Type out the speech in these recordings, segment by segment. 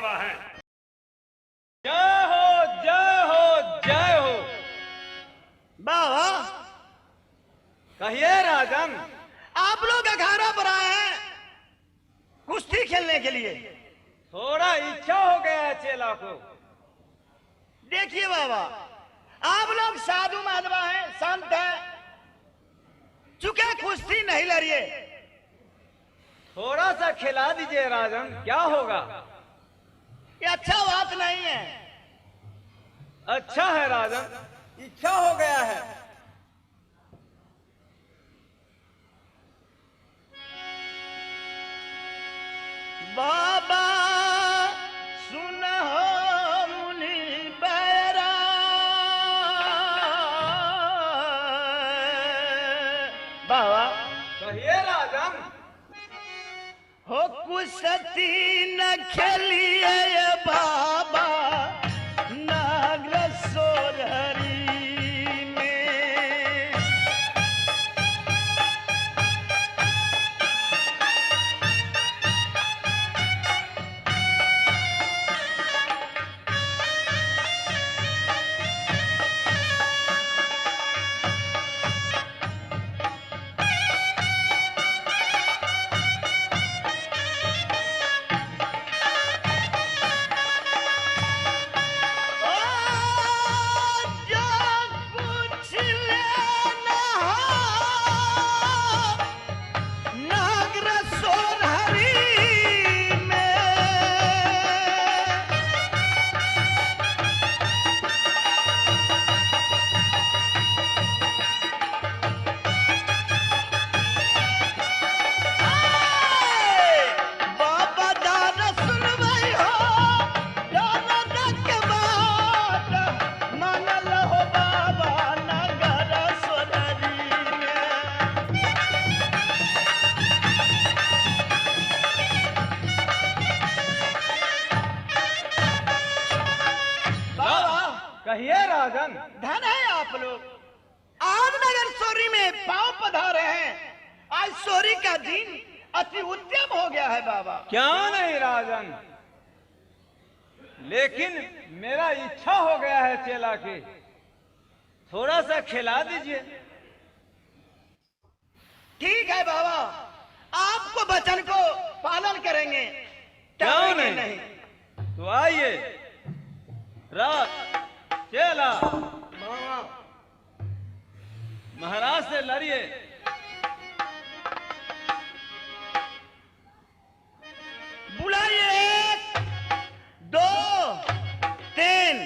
बाबा हैं। जय हो जय हो जय हो। बाबा कहिए राजन। आप लोग अखाड़ा पर आए हैं कुश्ती खेलने के लिए। थोड़ा इच्छा हो गया है चेला को। देखिए बाबा, आप लोग साधु माधवा हैं, संत हैं, चुके कुश्ती नहीं लड़िए। थोड़ा सा खिला दीजिए राजन, क्या होगा? ये अच्छा बात नहीं है। अच्छा है राजन, इच्छा हो गया है। बाबा सुनो मुनि बैरा, बाबा कहिए राजन। हो कुश्ती न खेलिए बाबा नागर सोरहरी में। कहिए राजन। धन है आप लोग, आज नगर सोरी में पांव पधारे हैं। आज सोरी का दिन अति उत्तम हो गया है बाबा। क्या नहीं राजन, लेकिन मेरा इच्छा हो गया है चेला की। थोड़ा सा खिला दीजिए। ठीक है बाबा, आपको वचन को पालन करेंगे। क्यों डरेंगे नहीं? तो आइए रात चेला महाराज से लड़िए। बुलाइए 1 2 3।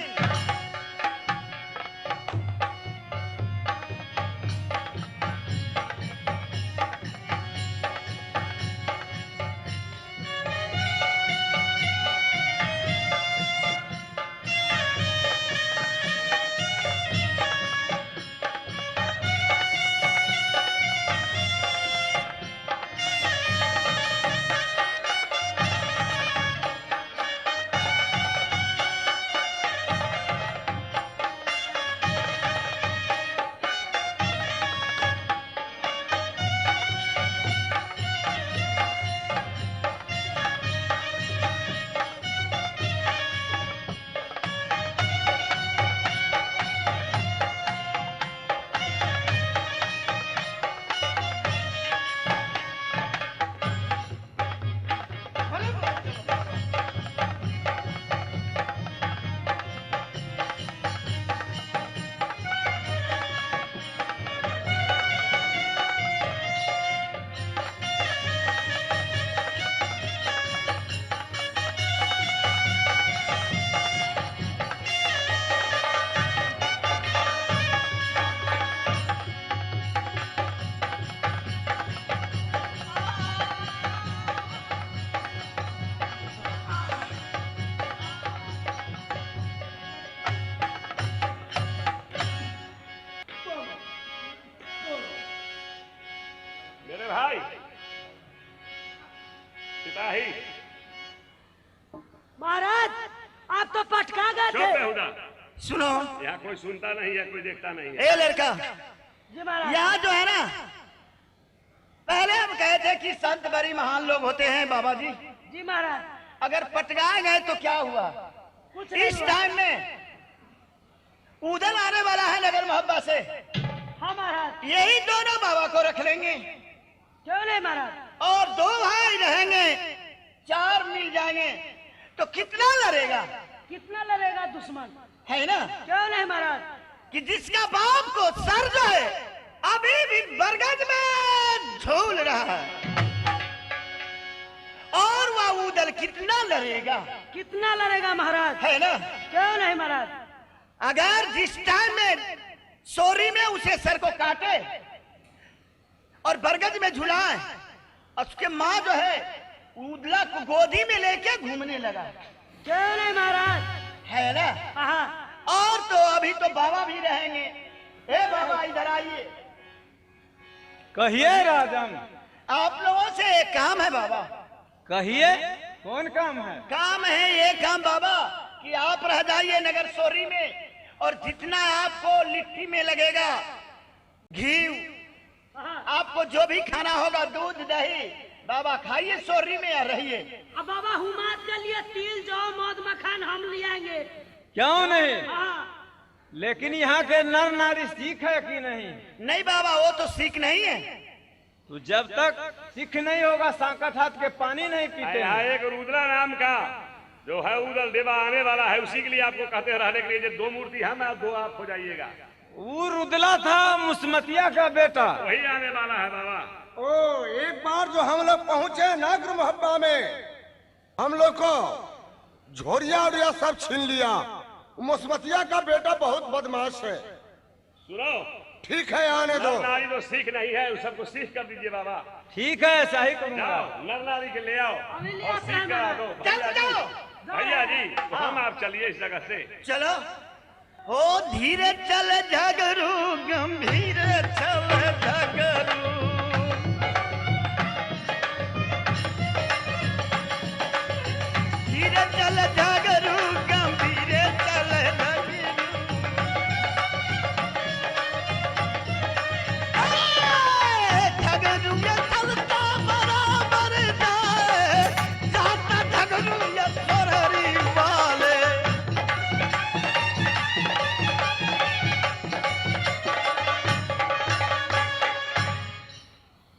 भाई सिपाही महाराज आप तो पटका गए चुप थे। बेहुदा। सुनो यहाँ कोई सुनता नहीं है, कोई देखता नहीं है। ए लड़का, जी महाराज। यहाँ जो है ना, पहले हम कहे थे कि संत बड़ी महान लोग होते हैं बाबा जी। जी महाराज। अगर पटकाए गए तो क्या हुआ? कुछ नहीं इस हुआ। टाइम में उदल आने वाला है नगर मोहब्बा से, हाँ महाराज। यही दोनों बाबा को रख लेंगे क्यों नहीं महाराज? और 2 भाई रहेंगे, 4 मिल जाएंगे तो कितना लड़ेगा, कितना लड़ेगा दुश्मन, है ना? क्यों नहीं महाराज? कि जिसका बाप को सर जो है अभी भी बरगद में झूल रहा है, और वह उदल कितना लड़ेगा, कितना लड़ेगा महाराज, है ना? क्यों नहीं महाराज? अगर जिस टाइम में सोरी में उसे सर को काटे और बरगद में झुलाए, और उसके माँ जो है उदला को गोदी में लेके घूमने लगा, क्यों नहीं महाराज? है ना? हाँ। और तो अभी तो बाबा भी रहेंगे। ए बाबा इधर आइए, कहिए राजन, आप लोगों से एक काम है बाबा। कहिए, कौन काम है? काम है ये काम बाबा कि आप रह जाइए नगर सोरी में, और जितना आपको लिट्टी में लगेगा घी, हाँ। आपको जो भी खाना होगा दूध दही, बाबा खाइए सोरी में या रहिए। अब बाबा हुमाद के लिए तिल जौ मौद मखान हम ले आएंगे। क्यों नहीं? हाँ। लेकिन यहाँ के नर नारी सीख है कि नहीं? नहीं बाबा, वो तो सीख नहीं है। तो जब तक सीख नहीं होगा सांकट हाथ के पानी नहीं पीते यहाँ हैं। एक रुद्रा नाम का जो है उदल देवा आने वाला है, उसी के लिए आपको कहते हैं रहने के लिए। 2 मूर्ति हम और 2 आप हो जाइएगा। वो रुदला था मुसमतिया का बेटा। वही आने वाला है बाबा। ओ, एक बार जो हम लोग पहुंचे नागर मोहब्बा में, हम लोग को झोरिया उरिया सब छीन लिया। मुसमतिया का बेटा बहुत बदमाश है। सुनो, ठीक है, आने दो। नर नारी तो सीख नहीं है, उस सबको सीख कर दीजिए बाबा। ठीक है, ऐसा ही करूंगा। जाओ नर नारी के ले आओ अभी ले और आते सीख हैं करा बाबा। दो। चल जाओ। भैया जी, तो हम आप चलिए इस जगह से। चलो। हो धीरे चल झगरू, गंभीर चल झगरू, धीरे चल झगरू, गंभीर चल झगरू। झगरू ये चलता बराबर जाए, जाता झगरू ये सोरहरी वाले।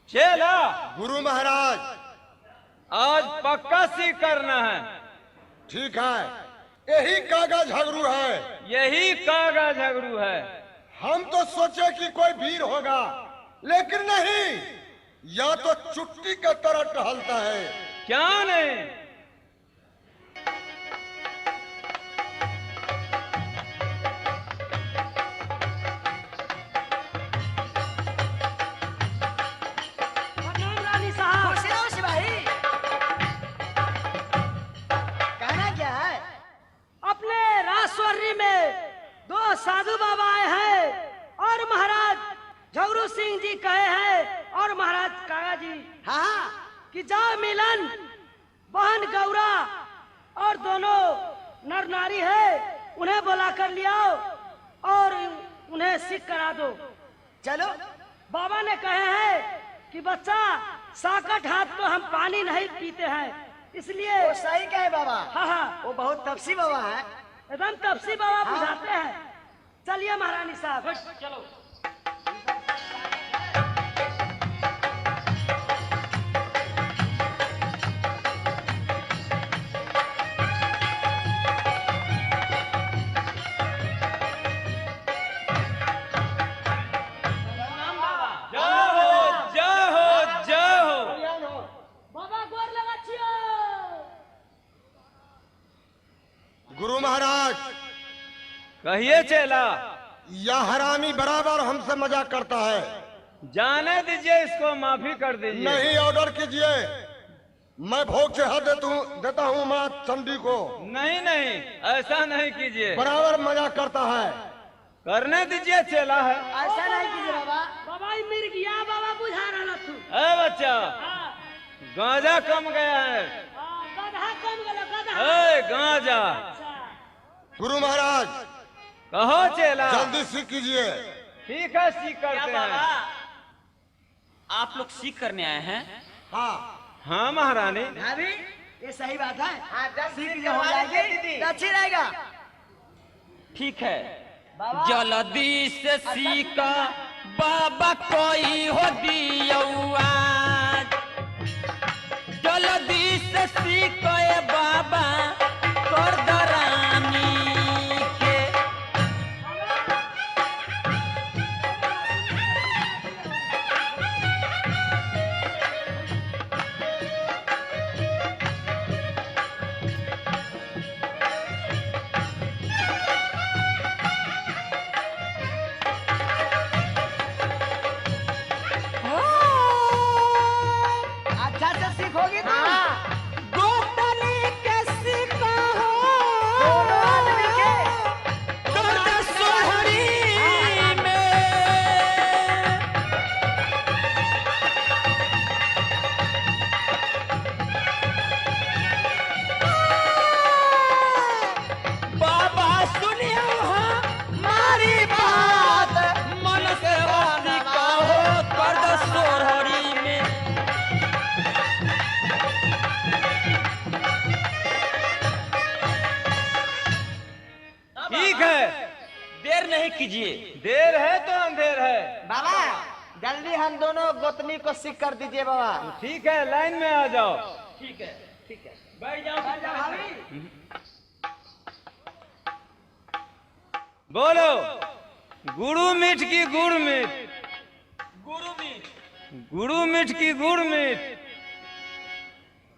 चला, गुरु महाराज, आज पक्का सीख करना है। ठीक है, यही कागज झगड़ू है। यही कागज झगड़ू है। हम तो सोचे कि कोई वीर होगा, लेकिन नहीं, या तो चुट्टी के तरह टहलता है। क्या नहीं? प्रणाम रानी साहब। कहना क्या है? अपने राजस्वरी में 2 साधु बाबा आए हैं और महाराज झगरू सिंह जी कहे हैं और महाराज कागा जी हाँ कि जाओ मिलन बहन गौरा और दोनों नर नारी है, उन्हें बुला कर ले आओ और उन्हें सिख करा दो। चलो। बाबा ने कहे हैं कि बच्चा साकट हाथ तो हम पानी नहीं पीते हैं, इसलिए वो सही कहे बाबा, हाँ हाँ वो बहुत तपसी बाबा है। एकदम तपसी बाबा बुझाते हैं। चलिए महारानी साहब चलो। बाबा गोर लगा छियो। गुरु महाराज, कहिए चेला। यह हरामी बराबर हमसे मजाक करता है। जाने दीजिए, इसको माफी कर दीजिए। नहीं, ऑर्डर कीजिए। मैं भोग चढ़ा देता हूँ माँ चंडी को। नहीं नहीं, ऐसा नहीं कीजिए। बराबर मजाक करता है। करने दीजिए, चेला है। ऐसा नहीं कीजिए बाबा। बाबा ये मिर्गिया बाबा बुझा रहा तू। ए बच्चा, हाँ, गांजा कम गया है। हाँ, गधा कम गलो गधा। ए गांजा। अच्छा, गुरु महाराज, कहो चेला। जल्दी सीख कीजिए। ठीक है, सीख करते हैं। आप लोग सीख करने आए हैं? हाँ, हाँ महारानी। भाभी ये सही बात है। हाँ, जब सीख सीख जो हो हमारी जाएगी दीदी। तो अच्छी रहेगा। ठीक है। बाबा जल्दी से सीखा बाबा कोई हो दियौआ, जल्दी से सीखो ए बाबा कर दरानी के। अच्छा से सीखोगी तो गोतनी के सीखा हो दोनों आदमी के कर सोहरी में। बाबा सुनियो हमारी बात, मन से सीखा हो कर सोहरी में। ठीक है, देर नहीं कीजिए। देर है तो अंधेर है। बाबा जल्दी हम दोनों गोतनी को सीख कर दीजिए बाबा। ठीक है, लाइन में आ जाओ। ठीक है, ठीक है, बैठ जाओ। बोलो, गुरु मीठ की गुड़ मीठ, गुरु मीठ, गुरु मीठ की गुड़ मीठ।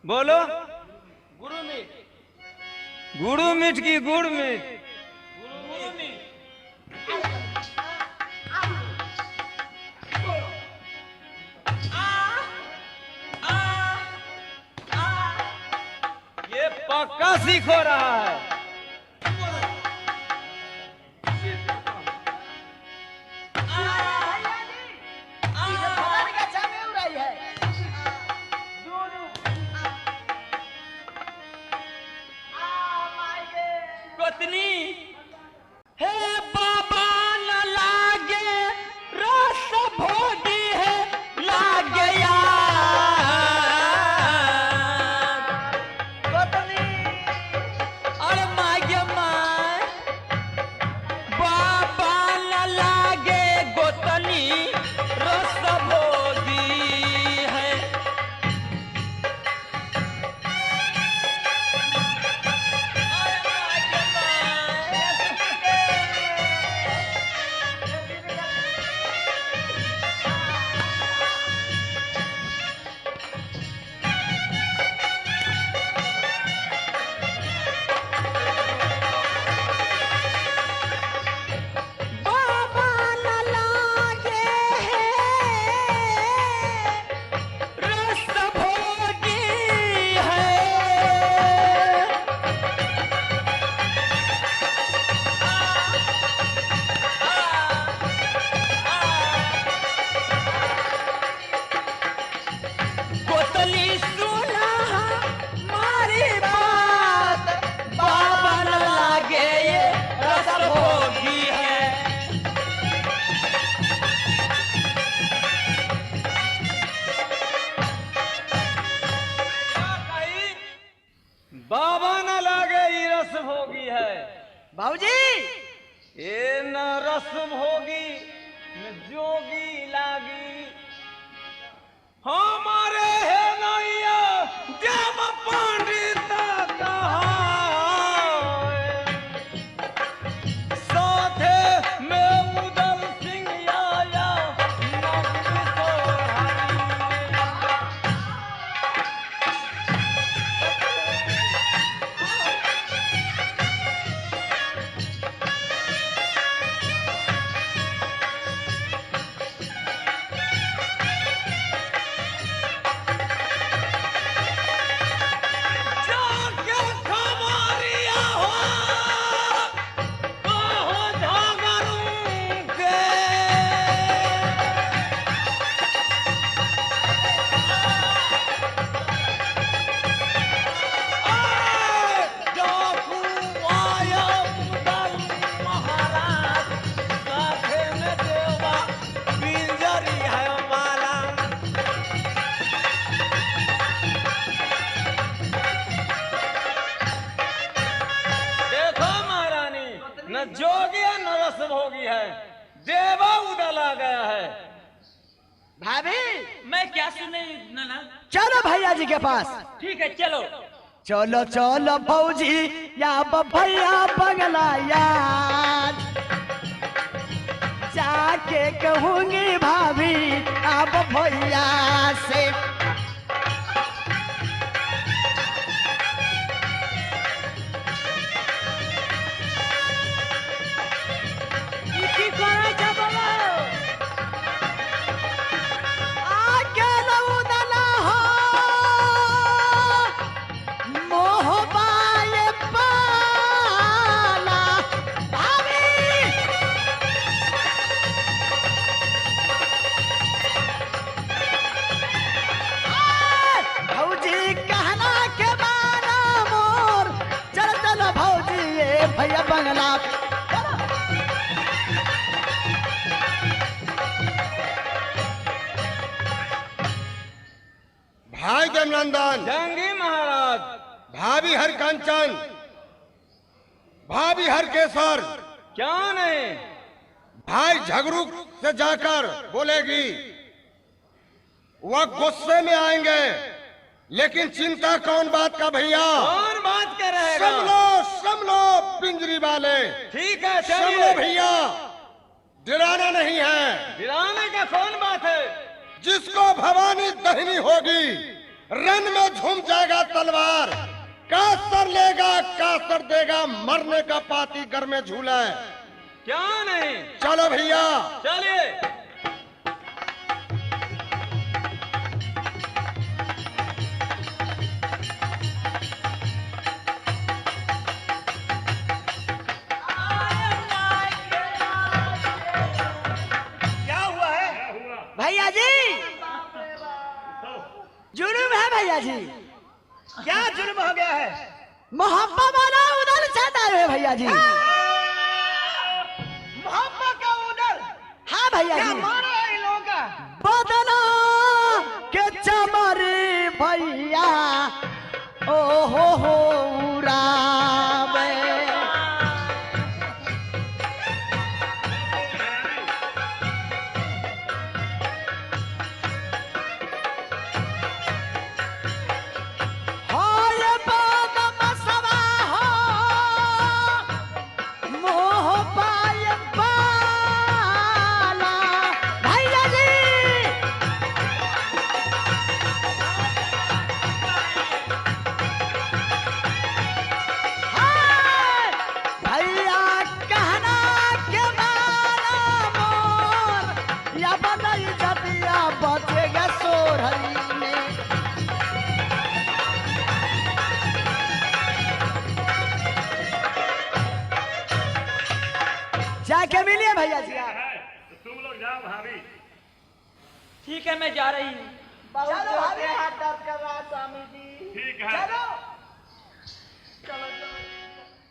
बोलो, गुरु मीठ, गुरु मीठ की गुड़ मीठ। गुरु मीठ। ये पक्का सीख हो रहा है। गोतनी हे बाबा न लागे रस भोगी है लागे यार। अरे मागे माय बाबा न लागे गोतनी रस भोगी है। बाबा न लागे रस भोगी है। गोतली सुना हमारी बात, बाबा न लागे ये रस भोगी है। बाबा न लागे ये रस भोगी है। बाबूजी ये न रस भोगी न जोगी लागी। हमारे है नैया जब पंडित कहाए, साथे में उदल सिंह आया नगरी सोहाई। चला गया है। भाभी मैं क्या सुने नाना? चलो भैया जी के पास। ठीक है चलो। चलो चलो भौजी या भैया बंगला यार, जाके कहूंगी भाभी अब भैया से। की करे छ बाबा आके लउदला हो मोहबाए पाला भाभी। भौजी कहना के माना मोर, चल चलो भौजी ये भैया बंगला। भाई जमनंदन, जंगी महाराज। भाभी हर कंचन, भाभी हर केसर, क्या नहीं? भाई झगड़ू से जाकर बोलेगी, वह गुस्से में आएंगे, लेकिन चिंता कौन बात का भैया? कौन बात कर रहेगा? सब लो पिंजरी वाले, ठीक है सब लो चलिए। भैया, डराना नहीं है। गिराने का कौन बात है? जिसको भवानी दहनी होगी, रन में झूम जाएगा तलवार, का सर लेगा का सर देगा, मरने का पाती घर में झूला है। क्या नहीं? चलो भैया चलिए। क्या हुआ है? भैया जी जुर्म है भैया जी, क्या जुर्म हो गया है? मोहब्बत वाला उधर चाहता है भैया जी। मोहब्बत का उधर हाँ भैया क्या जी, मारा है इन लोगों का? बदना के चमरी भैया ओ हो उड़ावे। हाय बदमसवा हो मोह पाए बाला भैया जी। हाय भैया कहना के माना मोर, या बनई जतिया बचेगा सोरही में। जाके मिलिए भैया जी आप। तो तुम लोग जाओ भाभी। ठीक है मैं जा रही हूँ। चलो भाभी, हाथ दर्द कर रहा है स्वामी जी। ठीक है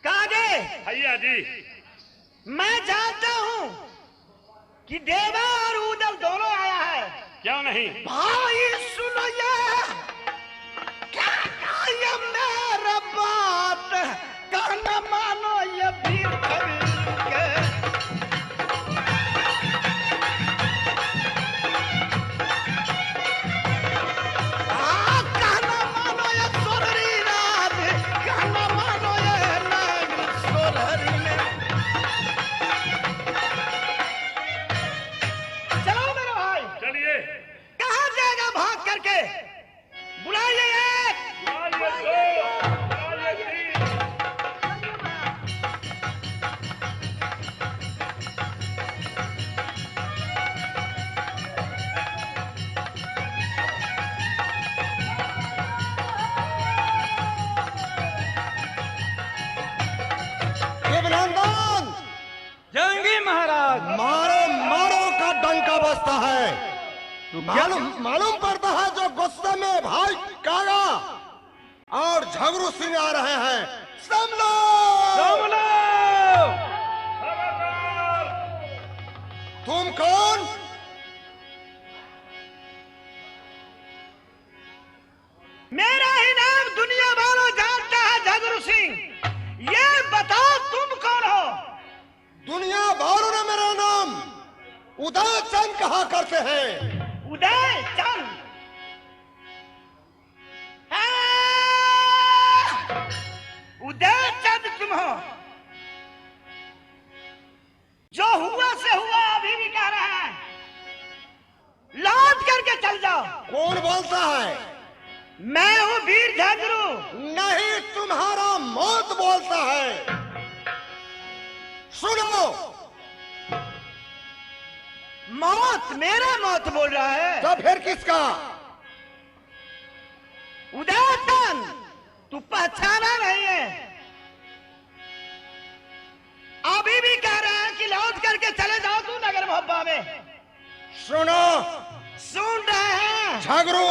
कागे भैया जी। मैं जानता हूँ कि देवा और उदल दोनों आया है। क्यों नहीं? भाई सुनो ये, क्या ये मेरा बात कहना मानो ये भीड़ खरीद के। कहना मानो ये सोररी रात, कहना मानो ये नाग सोररी में। चलो मेरे भाई, चलिए। कहाँ जाएगा भाग करके? बुलाइए एक। चलिए दो, चलिए तीन। देवनंदन, जंगी महाराज। मारो मारो का डंका बजता है। मालूम पड़ता है जो गुस्से में भाई कागा और झगड़ू सिंह आ रहे हैं। संभलो! तुम कौन? मेरा ही नाम दुनिया वालों जानता है झगड़ू सिंह। ये बताओ तुम कौन हो? दुनिया भर ने मेरा नाम उदय चंद कहा करते हैं। उदय चंद, उदय चंद तुम हो? जो हुआ से हुआ अभी भी कह रहा है, लौट करके चल जाओ। कौन बोलता है? मैं हूँ वीर झगरू। नहीं, तुम्हारा मौत बोलता है। सुनो, मौत? मेरा मौत बोल रहा है? तो फिर किसका? उदय चंद, तू पहचाना नहीं है? अभी भी कह रहा है कि लौट करके चले जाओ तू नगर मोहब्बा में। सुनो, सुन रहे हैं? झगरू,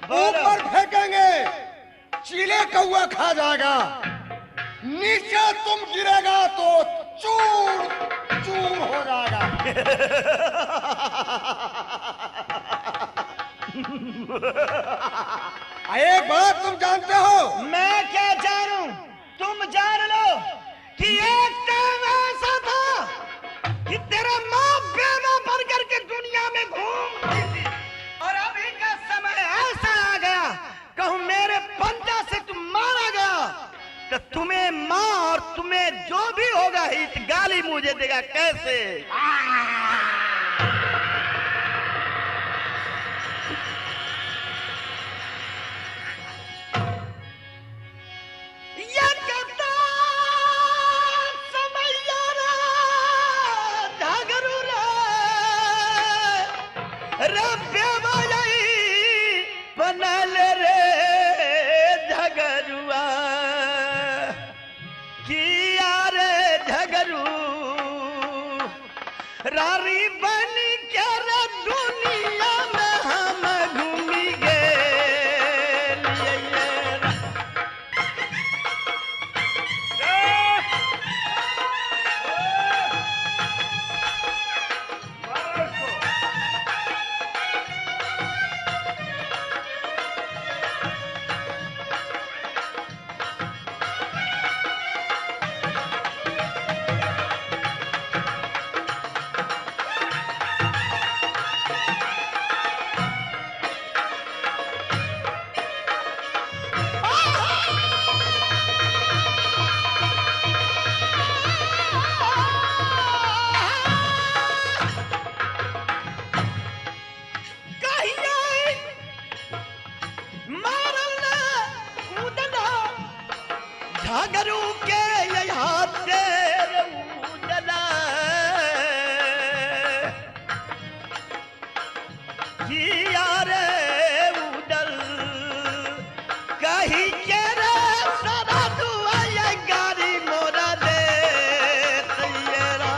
बोलो। ऊपर फेंकेंगे, चीले कौआ खा जाएगा, नीचे तुम गिरेगा तो चूर चूर हो जाएगा। एक बात तुम जानते हो? मैं क्या जानूं? तुम जान लो कि एक टाइम ऐसा था कि तेरा माँ बेवा बन करके दुनिया में घूमती थी, और अभी का समय ऐसा आ गया, कहूं मेरे पंजा से तुम मारा गया तो तुम्हें माँ और तुम्हें जो भी होगा हित गाली मुझे देगा। कैसे? ये कहता समैया रे झगरू रे बेवजही बनल रे झगरुआ, किया रे झगरू रारी बन के रे दुनिया में हम घूमी गए। झगरू के यहाँ तेरे उजला, किया रे उजल कहीं के रे सदा दुआ ये गारी मोरा दे तैयारा।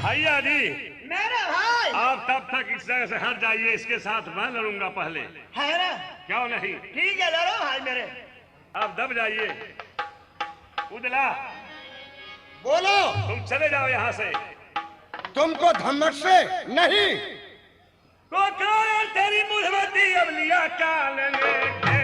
भैया जी, मेरे भाई आप तब तक इस जगह से हट जाइए, इसके साथ मैं लड़ूंगा पहले। है ना? क्यों नहीं? ठीक है, लड़ो भाई मेरे। आप दब जाइए। उदला, बोलो, तुम चले जाओ यहाँ से। तुमको धमक से नहीं। को तेरी मुझमती अब लिया क्या लेंगे।